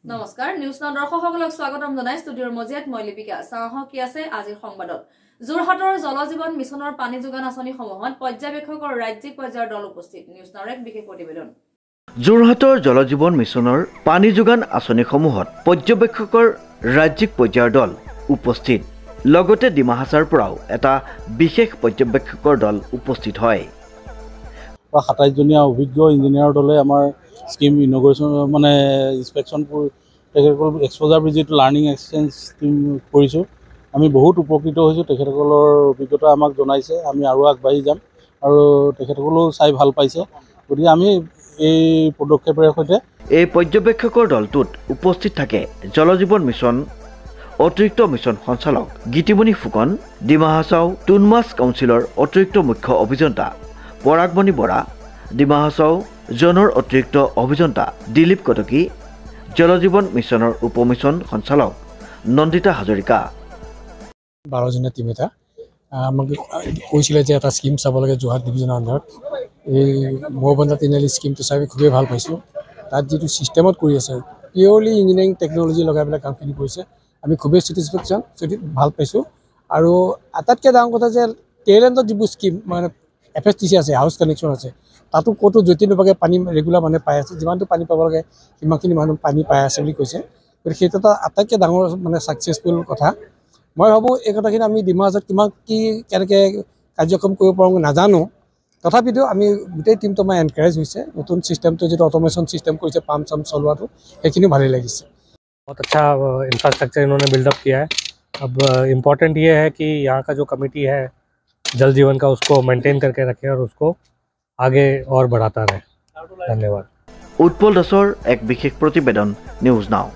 নমস্কাৰ news now দৰ্শকসকলক স্বাগতম জনাই ষ্টুডিঅৰ মজিয়াত মই লিপিকা চাহ কি আছে আজিৰ সংবাদত যোৰহাটৰ জলজীৱন মিছনৰ পানী যোগান আঁচনিসমূহত পৰ্যবেক্ষকৰ ৰাজ্যিক পৰ্যায়ৰ দল উপস্থিত নিউজ নাওৰ এক বিশেষ প্ৰতিবেদন যোৰহাটৰ জলজীৱন মিছনৰ পানী যোগান আঁচনিসমূহত পৰ্যবেক্ষকৰ ৰাজ্যিক পৰ্যায়ৰ দল উপস্থিত লগতে ডিমা হাছাৰ পৰাও এটা বিশেষ পৰ্যবেক্ষকৰ দল উপস্থিত হয় 27 জনীয়া অভিজ্ঞ ইঞ্জিনিয়াৰ দলে আমাৰ স্কিম ইনগ্ৰেশ্যন মানে ইনস্পেকশনপুৰ তেখেতসকল exposure visit learning exchange scheme কৰিছোঁ আমি বহুত উপকৃত হৈছোঁ তেখেতসকলৰ অভিজ্ঞতা আমাক জনাইছে আমি আৰু আগবাঢ়ি যাম আৰু তেখেতসকলেও চাই ভাল পাইছে গতিকে আমি এই পদক্ষেপৰ সৈতে এই পৰ্যবেক্ষকৰ দলটোত উপস্থিত থাকে জলজীৱন মিছন অতিৰিক্ত মিছন সঞ্চালক গীতিমণি ফুকন ডিমা হাছাও টুনমাছ কাউন্সিলৰ অতিৰিক্ত মুখ্য অভিযন্তা পৰাগমণি বৰা ডিমা হাছাও জনৰ অতিৰিক্ত অভিযন্তা দিলীপ কটকী জলজীৱন মিছনৰ উপমিছন সঞ্চালক নন্দিতা হাজৰিকা 12 জনীয়া টিম এটা আমাক কৈছিলে যে এটা স্কিম চাব লাগে যোৰহাট ডিভিজনৰ আণ্ডাৰত এই মহবন্দা তিনিআলি স্কিমটো চাই খুবেই ভাল পাইছোঁ তাত যিটো ছিষ্টেমত কৰি আছে পিয়ৰলি ইঞ্জিনিয়াৰিং টেকন'লজি লগাই পেলাই কামখিনি কৰিছে আমি খুবেই ছেটিছফেকশ্যন ভাল পাইছোঁ আৰু আটাইতকৈ ডাঙৰ কথা যে টেইলেণ্ডত যিবোৰ স্কিম মানে FSTC আছে হাউচ কানেকশ্যন আছে তাতো ক'তো যতি নোপোৱাকৈ পানী ৰেগুলাৰ মানুহে পাই আছে যিমানটো পানী পাব লাগে সিমানখিনি মানুহ পানী পাই আছে বুলি কৈছে গতিকে সেইটো এটা আটাইতকৈ ডাঙৰ মানে ছাকচেছফুল কথা মই ভাবোঁ এই কথাখিনি আমি ডিমা হাছাওত কিমান কি কেনেকৈ কাৰ্যক্ৰম কৰিব পাৰোঁ নাজানো তথাপিতো আমি গোটেই টিমটো আমাৰ এনকাৰেজ হৈছে নতুন ছিষ্টেমটো যিটো অট'মেশ্যন ছিষ্টেম কৰিছে পাম্প চাম্প চলোৱাটো সেইখিনিও ভালেই লাগিছে बहुत अच्छा इंफ्रास्ट्रक्चर इन्होंने बिल्डअप किया है अब इम्पोर्टेंट ये है कि यहाँ का जो कमेटी है जल जीवन का उसको मेंटेन करके रखे और उसको आगे और बढ़ाता रहे धन्यवाद उत्पल दासर एक विशेष प्रतिवेदन निউজ नाउ।